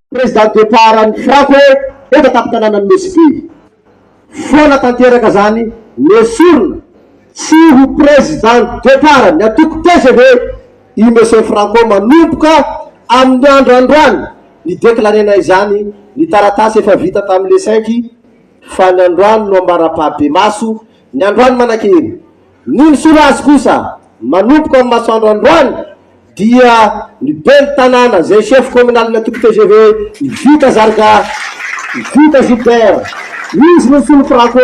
président departany Franco efa tapitanana Mesibe foana tanteraka zany mesorona tsy ho président depart ny atoko TGV i monsieur Franco manomboka amin'ny andro androany ny déclarena izany ny taratasy efa vita tamin'le 5 fa ny androany no ambara-pahabe maso ny androany manakery ny sorazy kosa manomboka amin'ny masoandro androany dia ny ben'ny tanàna zay chef communal ny atoko TGV vita zarga vita Gilbert izy monsieur Franco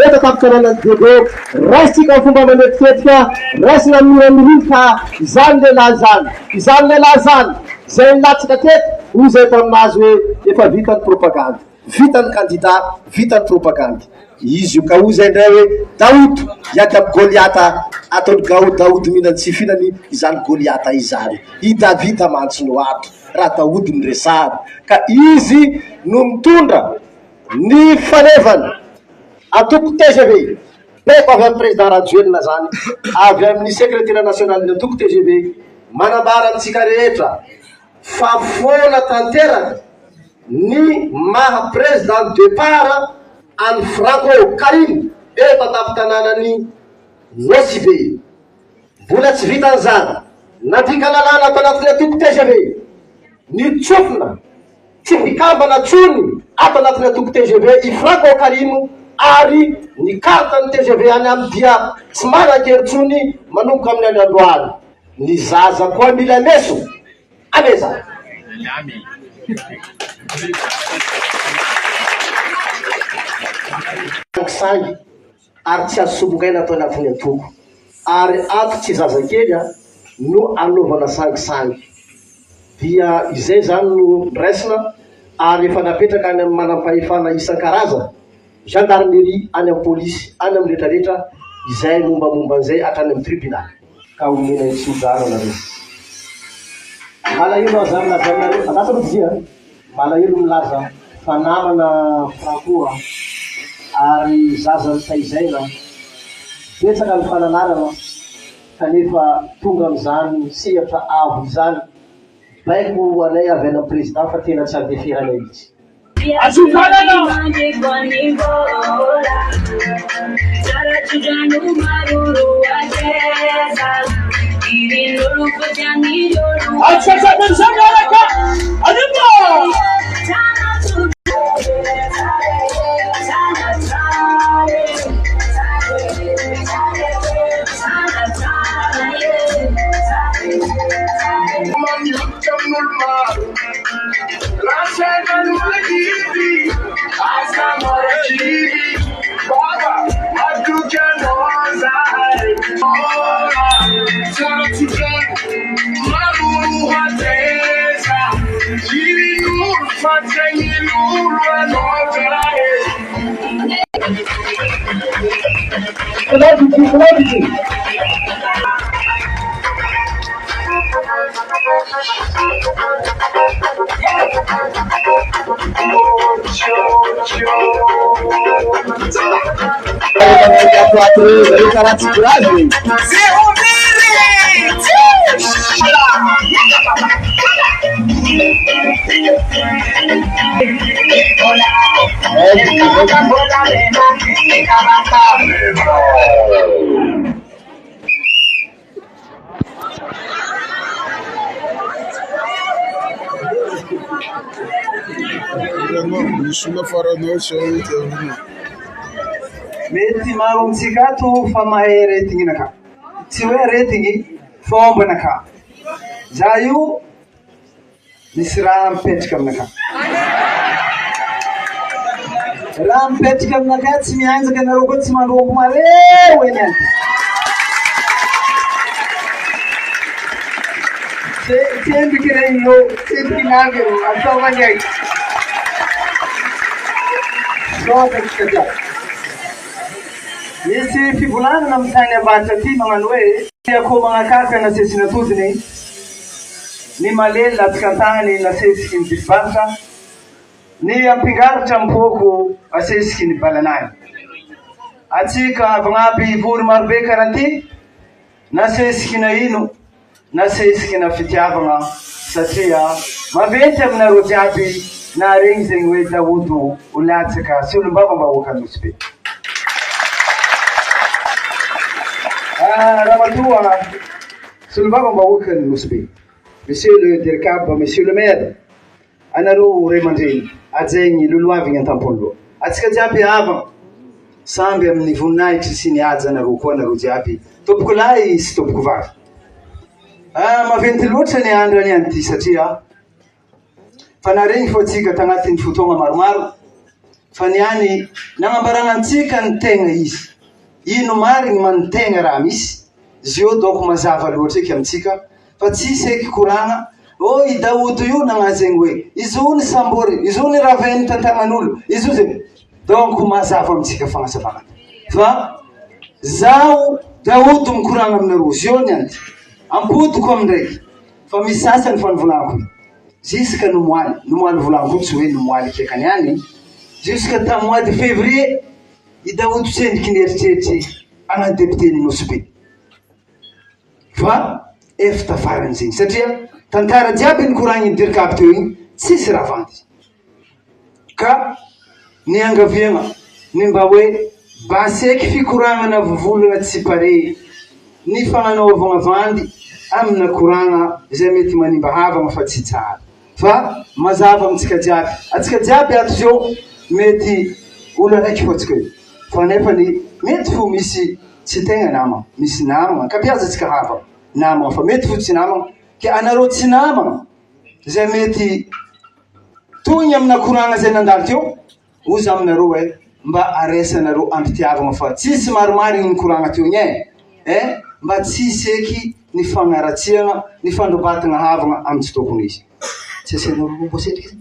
efa tapitanana Diego raisitsika ny fomba manetiketika raisina miramilika izany lehilahy zany zay latsika teto hoy zay taminazy hoe efa vita ny propagande vita ny candidat vita ny propagande izy io ka hoy zay ndray hoe Daoud iady amy Goliata ataony Daoud mihinany tsy fihinany izany Goliata izany i Davita mantsy no ato raha Daoud ny resary ka izy no mitondra ny fanevana atoko TGV beko avy amin'ny président Rajoelina zany avy amin'ny secrétaire national ny atoko TGV manambara antsika rehetra fa foana tanteraka ny maha président départ any Franco Karim efa tapitananany Mesibe mbola tsy vitan'izany nadika lalàna ato anatin'ny atoko TGV ny tsofina tsy mikambana tsony ato anatin'ny atoko TGV i Franco Karim ary ny kartany TGV any amin'ny dia tsy manan-keritsony manomboka amin'ny any androany ny zaza koa mila meso ameza sangy ary tsy azo somongaina atao anatin'ny atoko ary ato tsy zaza kely no anaovana sangisangy dia izay zany no raisina ary efa napetraka any amin'ny manam-pahefana isan-karazana gendarmerie any amin'ny polisy any amin'ny rehetrarehetra izay mombamomban'izay hatrany amin'ny tribunal ka omena itsojana nareo malahelo aho zany lazanareo anasa rodia malahelo milaza fa namana Franco ary zaza nitaizaina betsaka ny fananarana kanefa tonga am'izany sehatra avo izany baiko anay avy any amin'ny président fa tena tsy andeferanay izy mety maro amitsika ato fa mahay retigny naka tsy hoe retigny fomba naka za io misy raha mipetraka aminaka raha mipetraka aminaka tsy mianjaka anareo koa tsy mandrombo mareo eny any tendriky regny io tendriky navy io ataovany aiky misy fivolanana amin'ny tany avatra aty magnano hoe akoho magnakaka nasesina todiny ny malely latsika antany nasesiky ny disyvaritra ny ampingaritra mipoko asesiky ny balanany atsika avagnaby vory marobe karaty nasesiky na ino nasesiky na fitiavagna satria maventy aminareo jiaby na regny zegny hoe Daoud ho latsaka sy olombava-bahoaka anosy be. Ramatoa sy olombava-bahoaka anosy be. Monsieur le DIRCAP, monsieur le maire, anareo ray aman-dreny ajaigny loloavigny an-tampony. Atsika jiaby avana samby amin'ny voninahitry sy ny aja anareo koa anareo jiaby tompoko lahy sy tompoko vavy. Maventy loatra ny andro aniany ty satria fa naregny fô tsika tagnatin'ny fotoagna maromaro fa niany nagnambaranantsika ny tegna izy. Ino marigny manontegna raha misy zio donc mazava loatra eky amitsika fa tsisy eky koragna i Daoud io nagnazegny hoe izy io ny sambory, izy io ny raveny tantagnan'olo, izy io zegny. Donc mazava amitsika fagnazavana. Fa zaho Daoud mikoragna aminareo zio nianty. Ampodiko amindraiky fa misy sasany fa nivolanako jusqu'à nomoaly volanako tsy hoe nomoaly keka niany jusqu'à tamin'ny mois de février i Daoud tsendiky nieritreritry agna député ny Nosy. Fa efa tafarany zegny satria tantara jiaby nikoragny DIRCAP teo igny tsisy raha vandy. Ka niangaviagna ny mba hoe baseky fikoragnana vovolagna tsy pare ny fagnanaovagna vandy amina koragna izay mety manimba havagna fa tsy tsara. Fa mazava amitsika jiaby, atsika jiaby ato zio mety olo araiky fô tsika io fa nefany mety fo misy tsy tegna namagna, misy namagna kapiaza tsika havagna namagna fa mety fo tsy namagna ke anareo tsy namagna zay mety togny amina koragna zay nandalo teo oza aminareo hoe mba aresanareo ampitiavagna fa tsisy marimarigny ny koragna teo igny mba tsisy eky ny fagnaratsiagna ny fandrobatagna havagna amy tsy tokony izy. Tsy asenareo momba setriky.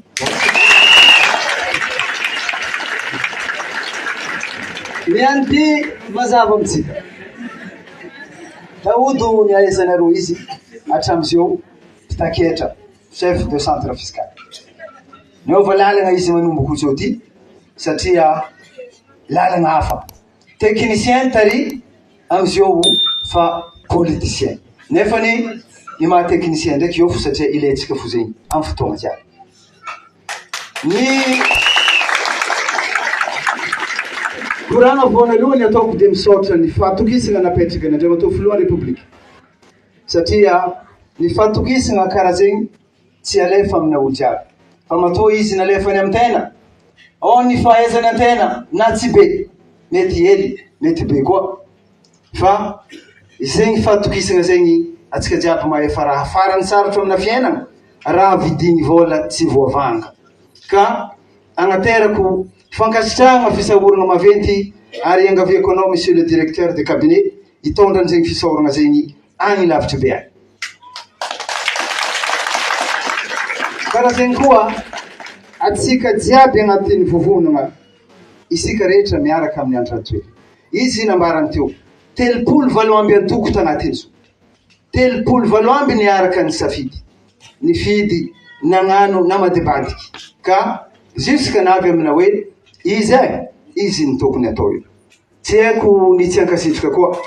Niany ty mazava amitsika. Daoud niaezanareo izy hatramizio fitaketra chef de centre fiscal. Niova lalagna izy manomboko zao ty satria lalagna hafa. Technicien tary amizio fa politicien. Nefany ny maha technicien ndraiky io fo satria ilaitsika fo zegny amy fotoagna jiaby. Ny koragna voanalohany ataoko de misaotra ny fahatokisagna napetraky an'Andriamantoa filoha Republika. Satria ny fahatokisagna karaha zegny tsy alefa amina olo jiaby. Fa matoa izy nalefany amy tena. Ny fahaizany antena na tsy be, mety hely, mety be koa. Fa zegny fahatokisagna zegny atsika jiaby maefa raha farany sarotro amina fiainana, raha vidigny vola tsy voavanga. Ka agnaterako fankasitrahana fisahorana maventy ary angaviako anao monsieur le directeur de cabinet hitondra an'izegny fisahorana zegny agny lavitra be agny. Karaha zegny koa atsika jiaby agnatin'ny vovonana isika rehetra miaraka amin'ny andro ratoely. Izy nambarany teo 37 amby antoko tagnatin'ny zo. 37 amby niaraka ny safidy. Nifidy nagnano namadibadiky. Ka jusqu'à navy amina hoe izy ny tokony atao io. Tsy haiko ny tsy ankasitraka koa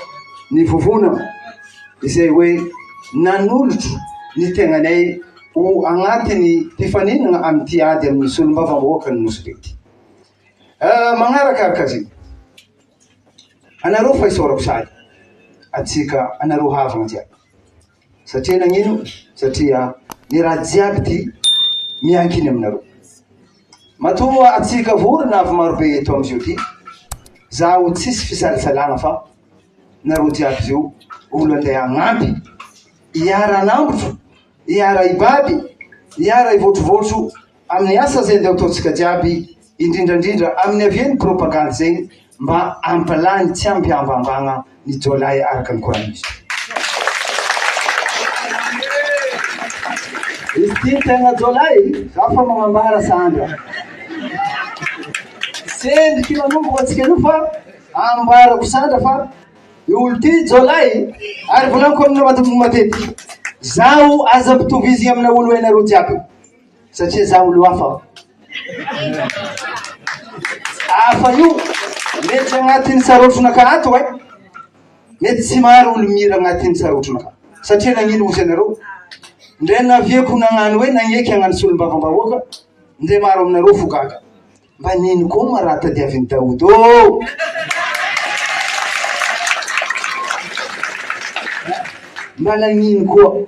ny vovonana izay hoe nanolotro ny tegnanay ho agnatiny mpifaninana amy ty ady amin'ny solombava-bahoaka ny Nosy Be. Magnarakaraka zegny anareo fa isaorako sady atsika anareo havagna jiaby. Satria nagnino? Satria ny raha jiaby ty miankiny aminareo. Matoa atsika vorona avy marobe eto amizio ty zaho tsisy fisalasalagna fa nareo jiaby zio olo andeha agnampy iara anambotro, iara ibaby, iara ivotrovotro amin'ny asa zay ndeha ataotsika jiaby indrindrandrindra amin'ny avian'ny propagande zegny mba ampalany tsy ampiambambagna ny jolay araka ny koragna izy. Izy ty tegna jolay za fa magnambara Sandra. Sendiky manomboka atsika io fa ambarako Sandra fa io olo ty jolay ary volaniko amina matetiky. Zaho aza pitovizigny amina olo hainareo jiaby satria zaho olo hafa. Hafa io mety agnatin'ny sarotronaka ato mety tsy maro olo mira agnatin'ny sarotronaka satria nagnino ozy anareo ndre navieko nagnano hoe nagneky hagnano solom-bavambahoaka ndre maro aminareo fogaga mba nino koa maraha tadiavin'ny Daoud ô mba nagnino koa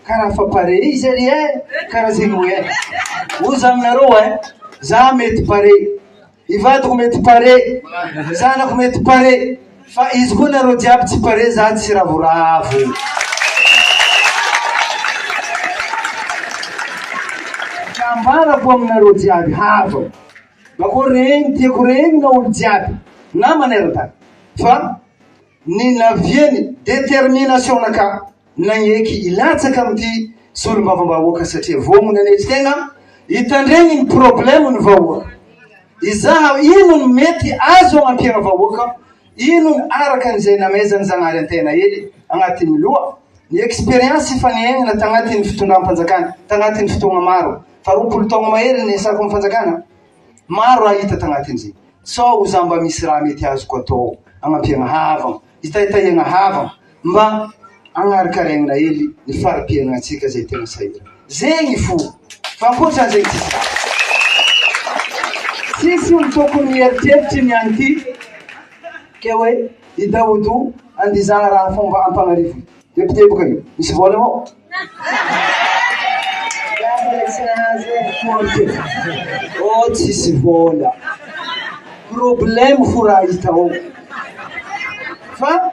karaha fa pare izy ary karaha zegny hoe oza aminareo za mety pare ivadiko mety pare zanako mety pare fa izy koa nareo jiaby tsy pare za tsy ravoravo ambarako aminareo jiaby hava mako regny tiako regny na olo jiaby na maneran-tany fa ny navieny détermination naka nagneky ilatsaka amity solom-bavambahoaka satria vomona nezy tegna hitandregny ny problème ny vahoaka izaha ino ny mety azo agnampiagna vahoaka ino ny araka an'izay namezany zagnary antena ely agnatin'ny loha ny expérience fanaignana tagnatin'ny fitondram-panjakana tagnatin'ny fotoagna maro fa 20 taogna mahery ny esako amin'ny fanjakana maro raha hita tagnatin'izay sao za mba misy raha mety azoko atao agnampiagna havagna hitahitahigna havagna mba agnarikaraigna ely ny fari-piaignatsika zay tegna sahira zegny fo fa ankoatran'zay tsisy olo tokony mieritreritry ny anty ke hoe i Daoud andizaha raha fomba ampagnarivo teboteboka io misy vola avao oh tsisy vola problème fo raha hita ao fa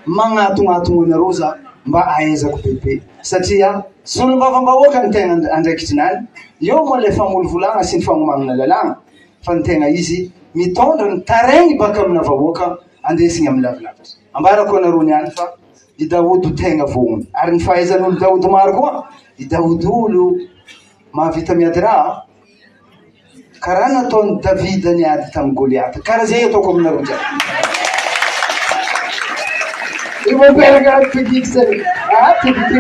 magnatognatogno anareo za mba aezako bebe satria solom-bavambahoaka ny tegna andraikitrynany eo moa le famolovolagna sy ny fagnomagnana lalagna fa ny tegna izy mitondra ny taraigny baka amina vahoaka andesigny amin'ny lavilavitra ambarako anareo niany fa i Daoud tegna vogny ary ny fahaizan'olo Daoud maro koa i Daoud olo mahavita miady raha karaha nataony David niady tamin'ny Goliath karaha zay ataoko aminareo jiaby ivoaperaka pikiky zay pikiky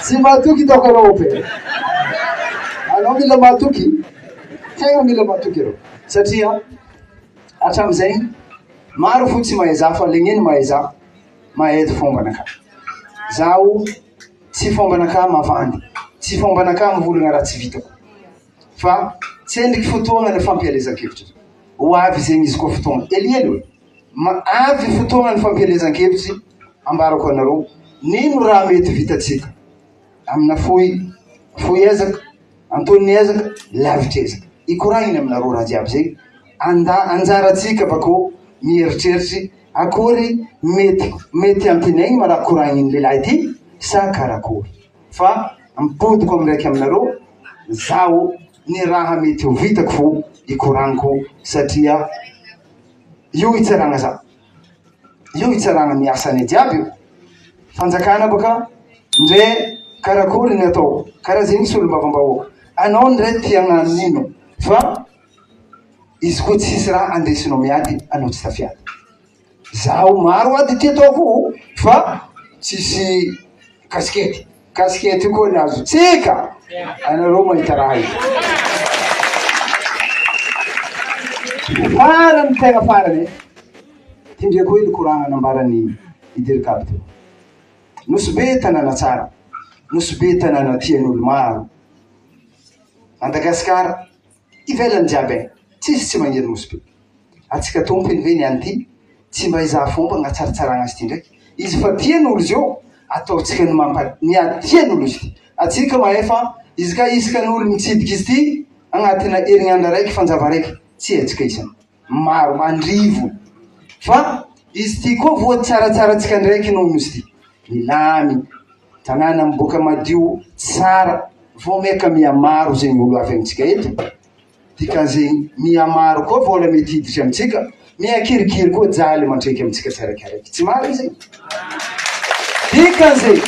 tsy matoky taoko areo pe anao mila matoky tegna mila matoky areo satria hatramizay maro fo tsy mahay za fa legneny mahay za mahay fombanaka zaho tsy fombanaka mavandy tsy fombanaka mivolagna raha tsy vitako fa tsy endriky fotoagna ny fampialezan-kevitra ho avy zegny izy koa fotoagna eliely hoe avy fotoagna ny fampialezan-kevitry ambarako anareo nino raha mety vitatsika amina foy ezaka antony ezaka lavitra ezaka ikoragniny aminareo raha jiaby zegny anjaratsika bakô mieritreritry akory mety ampinaigny maraha koragniny lehilahy ty sa karakory fa mipodiko amin'iraiky aminareo zaho ny raha mety ho vitako fo ikoragniko satria io itsaragna za io itsaragna miasany jiaby io fanjakana baka ndre karakory ny atao karaha zegny solom-bavambahoaka anao ndre tiagnano nino fa izy koa tsisy raha andesinao miady anao tsy tafiady zaho maro ady ty ataoko fa tsisy kasikety koa ny azo tsika anareo mahita raha io farany tegna farany tindreko ely koragna nambarany idirikaby teo nosy be tanàna tsara nosy be tanàna tian'olo maro Madagasikara ivelany jiaby tsisy tsy magnery nosy be atsika tompony ve ny anty tsy mba izaha fomba agnatsaratsaragna azy ty ndraiky izy fa tian'olo zio ataotsika ny tian'olo izy ty atsika mahefa izy ka isaka n'olo mitsidiky izy ty agnatina herinandro raiky fanjava raiky tsy etsika isany maro mandrivo fa izy ty koa voa tsaratsaratsika ndraiky noho izy ty milamy tanàna miboaka madio tsara vo meka miamaro zegny olo avy amitsika eto dikan'zegny miamaro koa vola mety hiditry amitsika miakirikiry koa jaly mandreky amitsika tsarakaraiky tsy maro izy dikan'zay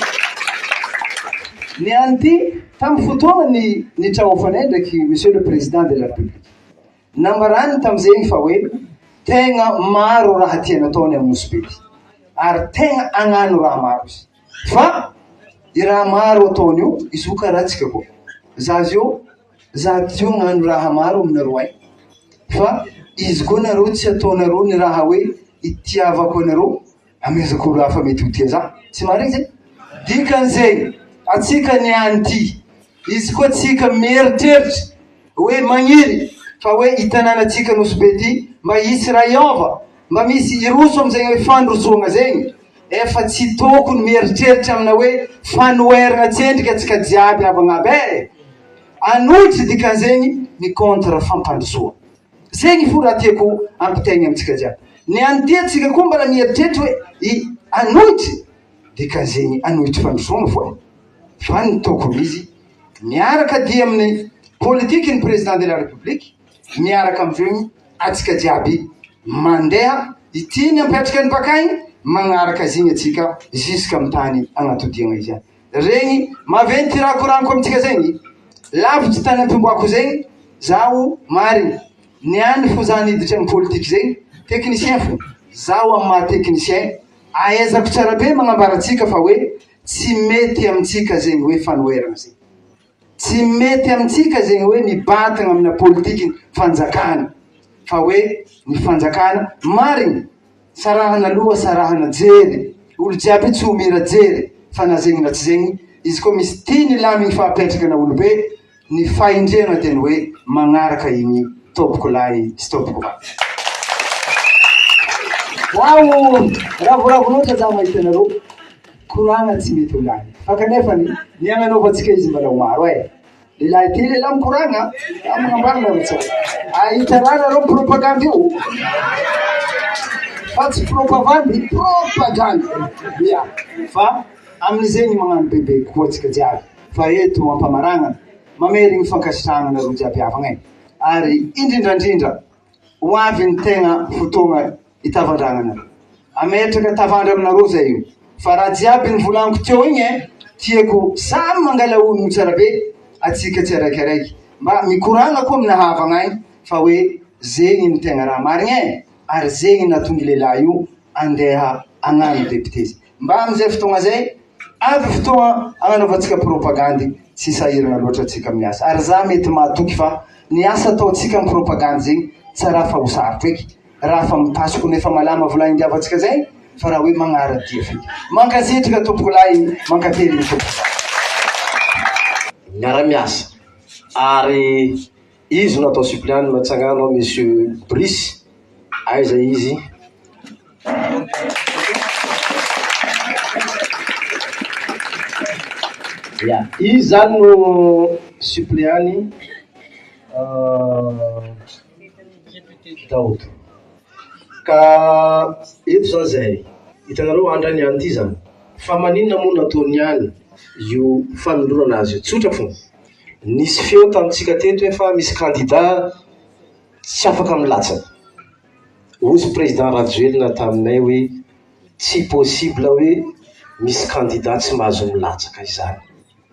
ny anty tamy fotoagna ny trahofanay ndraiky monsieur le président de la république nambarany tamizegny fa hoe tegna maro raha tiana ataony amin'ny nosopety ary tegna agnano raha maro izy fa i raha maro ataony io izy ho karahatsika koa za zio za tio gnano raha maro aminareo ay fa izy koa nareo tsy ataonareo ny raha hoe itiavako anareo amezako olo hafa mety ho tia za tsy marigny zay dikan'zay atsika ny anty izy koa tsika mieritreritra hoe magniry fa hoe itananatsika Nosy ty mba hisy rayova mba misy iroso amizay hoe fandrosoagna zegny efa tsy tokony mieritreritra amina hoe fanoeragna tsendrika atsika jiaby avagnabe anohitry dikan'zegny ny contre fampandrosoa zegny fo raha tiako ampitegny amitsika jiaby ny anty atsika koa mbala mieritreritra hoe anohitry dikan'zegny anohitry fandrosoagna fo fa ny tokony izy miaraka dia amin'ny politiky ny président de la république miaraka amizegny atsika jiaby mandeha itiny apetraka ny bakagny magnaraka zegny atsika jusqu'à amin'ny tany agnatodiagna izy regny maventy raha koraniko amitsika zegny lavitsy tany ampimboako zegny zaho mariny niany fo zany iditra amin'ny politiky zegny technicien fo zaho amin'ny maha technicien aezako tsara be magnambaratsika fa hoe tsy mety amitsika zegny hoe fanoerana zegny tsy mety amitsika zegny hoe mibatagna amina politiky fanjakana fa hoe ny fanjakana mariny sarahana loha sarahana jery olo jiaby tsy homira jery fa na zegny na tsy zegny izy koa misy tiny lamigny fahapetraka na olo be ny faindrena teny hoe magnaraka igny topoko lahy sy topoko va zaho ravoravo loatra zaho mahita anareo koragna tsy mety ho lany fa kanefa ny agnanaovantsika izy mbalao maro lehilahy ty lehilahy mikoragna magnambarana retsao ahitana nareo propagande io fa tsy propagandy propagande ia fa amin'izegny magnano bebe koa atsika jiaby fa eto ampamaragna mamerigny fankasitrahana nareo jiaby avagna ary indrindrandrindra ho avy ny tegna fotoagna itavandragnana ametraka tavandra aminareo zay io fa raha jiaby ny volaniko teo igny tiako samy mangala olo tsara be atsika tsy araikiaraiky mba mikoragna koa amina havagna fa hoe zegny ny tegna raha marigny ary zegny natonga lehilahy io andeha agnano député mba amizay fotoagna zay avy fotoagna agnanaovantsika propagandy tsy sahirana loatra atsika amin'ny asa ary za mety mahatoky fa ny asa ataotsika amin'ny propagandy zegny tsy raha fa ho sarotro eky raha fa mipasoko nefa malama volan'indiavatsika zay fa raha hoe magnaradia feky mankazetrika tompoko lahy mankatery ny tompoko miara-miasa ary izy no atao suppléant matsagnano monsieur Brice aiza izy ya izy zany no suppléant Daoud ka eto zao zay hitanareo andrany any ty zany fa maninona moa nataony any io fanolorana azy io tsotra fo nisy feo tamitsika teto hoe fa misy candidat tsy afaka milatsana ozy président Rajoelina taminay hoe tsy possible hoe misy candidat tsy mahazo milatsaka izany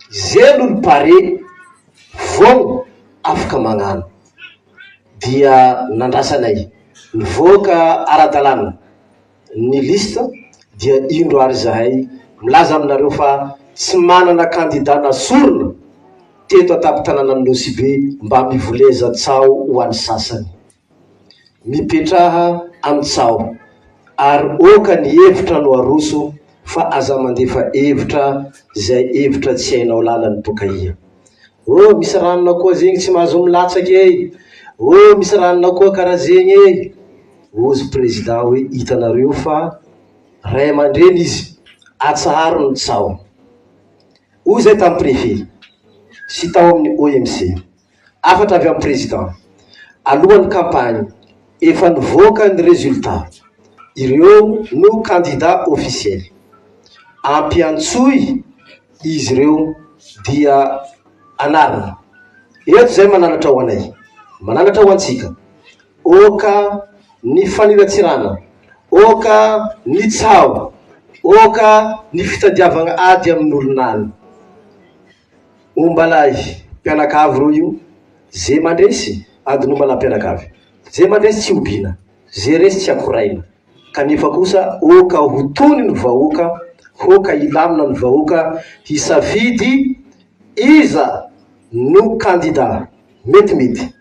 zelo ny pare vao afaka magnano dia nandrasanay nivoaka ara-dalàna ny lista dia indro ary zahay milaza aminareo fa tsy manana candidat nasorona teto atapy-tanàna ny Nosy be mba mivoleza tsao ho an'ny sasany mipetraha amin'ny tsao ary oka ny hevitra no aroso fa aza mandefa hevitra zay hevitra tsy hainao lalany boka ia misy ranona koa zegny tsy mahazo milatsaky misy ranona koa karaha zegny ozy président hoe hitanareo fa ray aman-dreny izy atsaharo ny tsao o zay tamin'ny préfet sy tao amin'ny OMC afatra avy amin'ny président alohan'ny campagne efa nivoaka ny résultat ireo no candidat officiel ampiantsoy izy ireo dia anarana eto zay mananatra ho anay mananatra ho antsika oka ny faniratsirana oka ny tsao oka ny fitadiavagna ady amin'ny olonany ombalahy mpianakavy ro io ze mandresy adinombala mpianakavy ze mandresy tsy obina ze resy tsy akoraina kanefa kosa oka hotony ny vahoaka oka ilamina ny vahoaka hisafidy iza no candidat metimety